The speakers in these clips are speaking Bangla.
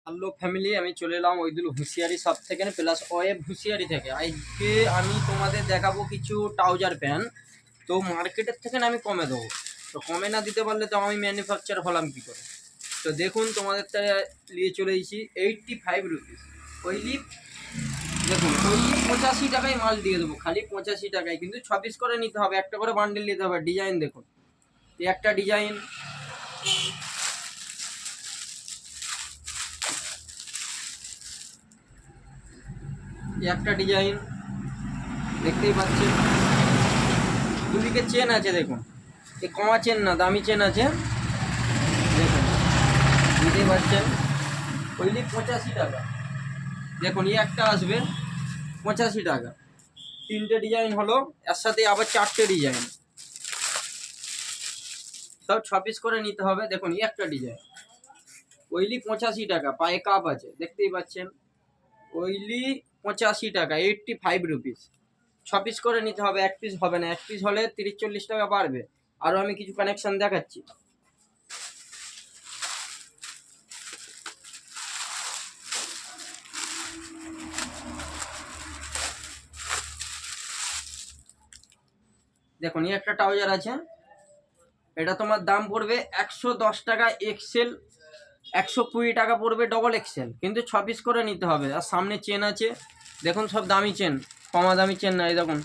হ্যালো ফ্যামিলি, আমি চলে এলাম ওইদুল হুঁশিয়ারি সব থেকে প্লাস ওয়েব হুঁশিয়ারি থেকে। আজকে আমি তোমাদের দেখাবো কিছু ট্রাউজার প্যান্ট। তো মার্কেটের থেকে আমি কমে দেবো, তো কমে না দিতে পারলে তো আমি ম্যানুফ্যাকচার হলাম কী করে। তো দেখুন, তোমাদের নিয়ে চলে এসেছি 85 রুপিস ওইলি। দেখুন, ওইলি 85 টাকায় মাল দিয়ে দেবো, খালি 85 টাকায়, কিন্তু 6 পিস করে নিতে হবে, একটা করে বান্ডেল নিতে হবে। ডিজাইন দেখুন, এই একটা ডিজাইন, একটা ডিজাইন দেখতেই পাচ্ছেন। দুদিকে চেন আছে দেখুন, এই কমা চেন না, দামি চেন আছে দেখুন, বুঝতেই পারছেন। ওইলি 85 টাকা। দেখুন, এই একটা আসবে 85 টাকা। তিনটে ডিজাইন হলো, এর সাথে আবার চারটে ডিজাইন, সব 6 পিস করে নিতে হবে। দেখুন, এই একটা ডিজাইন ওইলি 85 টাকা, পায়ে কাপ আছে দেখতেই পাচ্ছেন। ওইলি 85 টাকা, 85 রুপিস। 6 পিস করে নিতে হবে, এক পিস হবে না, এক পিস হলে 30-40 টাকা বাড়বে। আরও আমি কিছু কানেকশন দেখাচ্ছি। দেখুন, এই একটা ট্রাউজার আছে, এটা তোমার দাম পড়বে 110 টাকা এক্সেল, 120 টাকা পড়বে ডবল এক্সেল, কিন্তু 6 পিস করে নিতে হবে। আর সামনে চেন আছে দেখুন, সব দামি চেন, কমা দামি চেন না। এই দেখুন,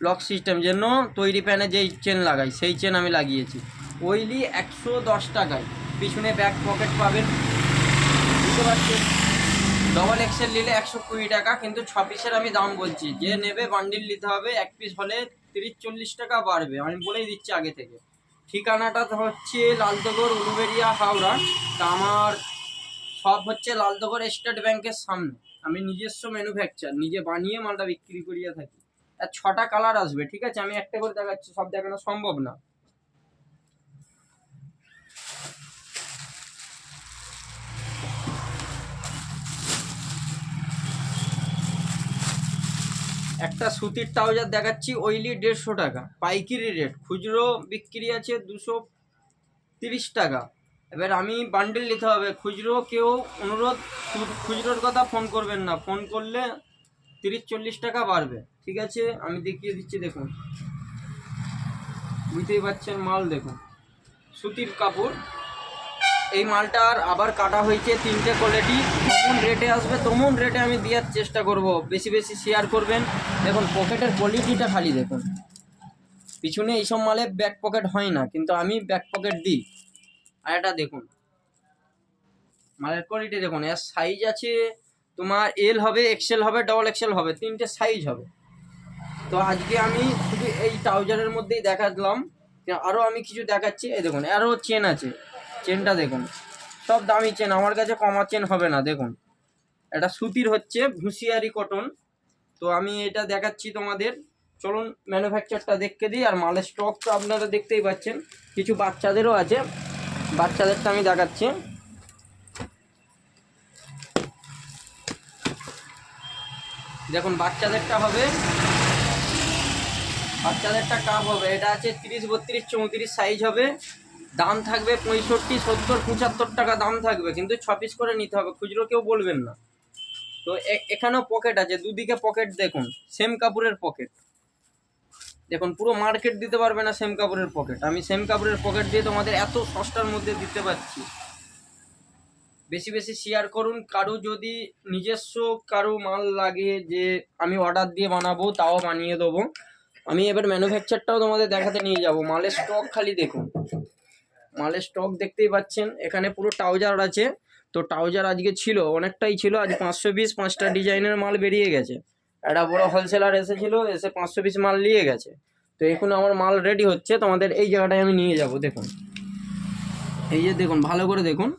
লক সিস্টেম, যেন তৈরি প্যানে যেই চেন লাগাই সেই চেন আমি লাগিয়েছি। ওইলি 110 টাকায়, পিছনে ব্যাক পকেট পাবেন, বুঝতে পারছেন। ডবল এক্সেল নিলে 120 টাকা, কিন্তু 6 পিসের আমি দাম বলছি। যে নেবে বান্ডিল নিতে হবে, এক পিস হলে 30-40 টাকা বাড়বে, আমি বলেই দিচ্ছি আগে থেকে। ঠিকানাটা হচ্ছে লালদগর, উলুবেড়িয়া, হাওড়া। তা আমার সব হচ্ছে লালদগর স্টেট ব্যাংকের সামনে। আমি নিজস্ব ম্যানুফ্যাকচার, নিজে বানিয়ে মালটা বিক্রি করিয়া থাকি। আর 6টা কালার আসবে, ঠিক আছে, আমি একটা করে দেখাচ্ছি, সব দেখানো সম্ভব না। একটা সুতির ট্রাউজার দেখাচ্ছি, ওইলি 150 টাকা পাইকারি রেট, খুচরো বিক্রি আছে 230 টাকা। এবার আমি বান্ডেল নিতে হবে, খুচরো কেউ অনুরোধ, খুচরোর কথা ফোন করবেন না, ফোন করলে 30-40 টাকা বাড়বে, ঠিক আছে। আমি দেখিয়ে দিচ্ছি, দেখুন, বুঝতেই পারছেন। মাল দেখুন, সুতির কাপড়, এই মালটার আবার কাটা হয়েছে 3টে কোয়ালিটি। তেমন রেটে আসবে, তেমন রেটে আমি দেওয়ার চেষ্টা করব, বেশি বেশি শেয়ার করবেন। দেখুন, পকেটের কোয়ালিটিটা খালি দেখুন, পিছনে এইসব মালে ব্যাক পকেট হয় না, কিন্তু আমি ব্যাক পকেট দিই। আর এটা দেখুন, মালের কোয়ালিটি দেখুন, এর সাইজ আছে তোমার এল হবে, এক্সেল হবে, ডবল এক্সেল হবে, 3টে সাইজ হবে। তো আজকে আমি শুধু এই ট্রাউজারের মধ্যেই দেখালাম, আরও আমি কিছু দেখাচ্ছি। এই দেখুন, আরও চেন আছে, চেনটা দেখুন, সব দামি চেন, আমার কাছে কমা চেন হবে না। দেখুন, এটা সুতির হচ্ছে হুঁশিয়ারি কটন। তো আমি এটা দেখাচ্ছি তোমাদের, চলুন ম্যানুফ্যাকচারটা দেখতে দিই। আর মালের স্টক তো আপনারা দেখতেই পাচ্ছেন, কিছু বাচ্চাদেরও আছে, বাচ্চাদেরটা আমি দেখাচ্ছি। দেখুন, বাচ্চাদেরটা হবে, বাচ্চাদেরটা কাপ হবে, এটা আছে 30, 32, 34 সাইজ হবে। দাম থাকবে 65, 70, 75 টাকা দাম থাকবে, কিন্তু 6 পিস করে নিতে হবে, খুচরো কেউ বলবেন না। তো এখানেও পকেট আছে, দুদিকে পকেট দেখুন, সেম কাপড়ের পকেট দেখুন, পুরো মার্কেট দিতে পারবে না সেম কাপড়ের পকেট, আমি সেম কাপড়ের পকেট দিয়ে তোমাদের এত সস্তার মধ্যে দিতে পারছি। বেশি বেশি শেয়ার করুন। কারো যদি নিজস্ব কারো মাল লাগে যে আমি অর্ডার দিয়ে বানাবো, তাও বানিয়ে দেবো আমি। এবার ম্যানুফ্যাকচারটাও তোমাদের দেখাতে নিয়ে যাব। মালের স্টক খালি দেখুন, মালের স্টক দেখতেই পাচ্ছেন। এখানে পুরো ট্রাউজার আছে। তো ট্রাউজার আজকে ছিল, অনেকটাই ছিল, আজ 500 পিস, 5টা ডিজাইনের মাল বেরিয়ে গেছে। একটা বড় হোলসেলার এসেছিল, এসে 500 পিস মাল নিয়ে গেছে। তো এখন আমার মাল রেডি হচ্ছে, তোমাদের এই জায়গাটায় আমি নিয়ে যাব। দেখুন, এই যে দেখুন, ভালো করে দেখুন,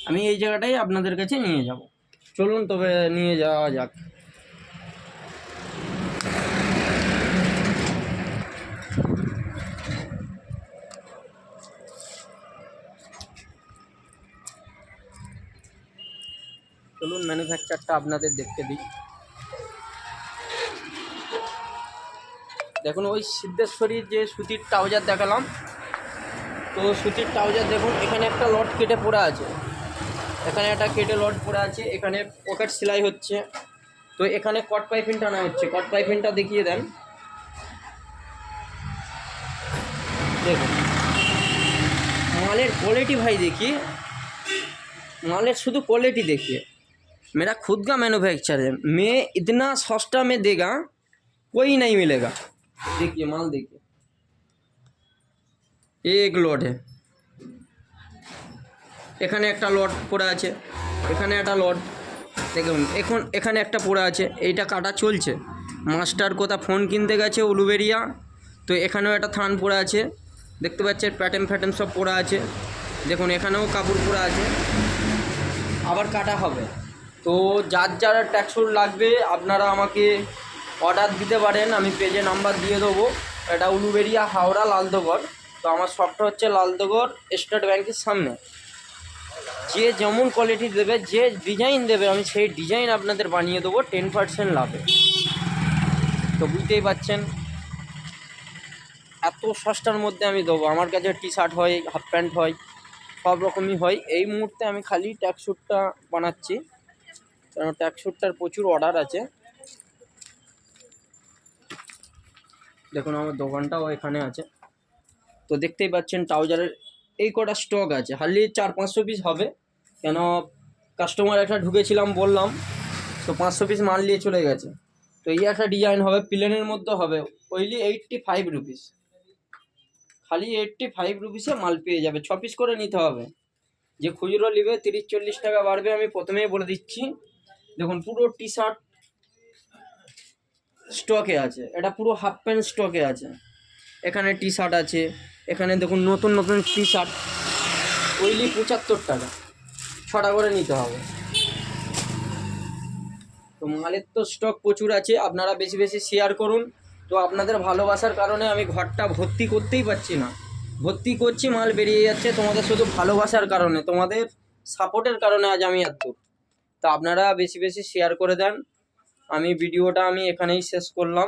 আমি এই জায়গাটাই আপনাদের কাছে নিয়ে যাব। চলুন তবে নিয়ে যাওয়া যাক। চলুন ম্যানুফ্যাকচারটা আপনাদের দেখতে দিই। দেখুন, ওই সিদ্ধেশ্বরীর যে সুতির ট্রাউজার দেখালাম, তো সুতির ট্রাউজার দেখুন, এখানে একটা লট কেটে পড়ে আছে, এখানে একটা কেটে লট পড়ে আছে, এখানে পকেট সেলাই হচ্ছে। তো এখানে কট পাইপিং টানা হচ্ছে, কট পাইপিংটা দেখিয়ে দেন। দেখুন मालेर क्वालिटी भाई देखिए, मालेर शुद्ध क्वालिटी देखिए। मेरा खुद का मैन्युफैक्चर है, मैं इतना सस्ता में देगा कोई नहीं मिलेगा। देखिए माल देखिए, ये एक लॉट है, এখানে একটা লট পড়ে আছে, এখানে একটা লট দেখুন, এখানে একটা পড়ে আছে, এইটা কাটা চলছে। মাস্টার কোথা ফোন কিনতে গেছে উলুবেরিয়া, তো এখানেও একটা থান পড়ে আছে, দেখতে পাচ্ছেন প্যাটার্ন ফ্যাটার্ন সব পড়ে আছে। দেখুন এখানেও কাপড় পড়ে আছে, আবার কাটা হবে। তো যার যারা ট্যাক্সুর লাগবে আপনারা আমাকে অর্ডার দিতে পারেন, আমি পেজে নাম্বার দিয়ে দেবো। এটা উলুবেরিয়া, হাওড়া, লালদগড়। তো আমার শপটা হচ্ছে লালদগড় স্টেট ব্যাংকের সামনে। যে যেমন কোয়ালিটি দেবে, যে ডিজাইন দেবে, আমি সেই ডিজাইন আপনাদের বানিয়ে দেবো 10% লাভে। তো বুঝতেই পারছেন এত সস্তার মধ্যে আমি দেবো। আমার কাছে টি শার্ট হয়, হাফ প্যান্ট হয়, সব রকমই হয়। এই মুহূর্তে আমি খালি ট্যাক্সুটটা বানাচ্ছি, কারণ ট্যাক্সুটটার প্রচুর অর্ডার আছে। দেখুন আমার দোকানটাও এখানে আছে। তো দেখতেই পাচ্ছেন ট্রাউজারের এই কটা স্টক আছে, হার্ডলি 400-500 পিস হবে। কেন কাস্টমার একটা ঢুকেছিলাম বললাম, তো 500 পিস মাল নিয়ে চলে গেছে। তো এই একটা ডিজাইন হবে, প্লেনের মধ্যে হবে, ওইলি 85 রুপিস, খালি 85 রুপিসে মাল পেয়ে যাবে। 6 পিস করে নিতে হবে। যে খুচরো নেবে 30-40 টাকা বাড়বে, আমি প্রথমেই বলে দিচ্ছি। দেখুন পুরো টি শার্ট স্টকে আছে, এটা পুরো হাফ প্যান্ট স্টকে আছে। এখানে টি শার্ট আছে, এখানে দেখুন নতুন নতুন টি শার্ট, ওইলি 75 টাকা, 6টা করে নিতে হবে। তো মালের তো স্টক প্রচুর আছে, আপনারা বেশি বেশি শেয়ার করুন। তো আপনাদের ভালোবাসার কারণে আমি ঘরটা ভর্তি করতেই পারছি না, ভর্তি করছি, মাল বেরিয়ে যাচ্ছে। তোমাদের শুধু ভালোবাসার কারণে, তোমাদের সাপোর্টের কারণে আজ আমি এত। তো আপনারা বেশি বেশি শেয়ার করে দেন। আমি ভিডিওটা এখানেই শেষ করলাম।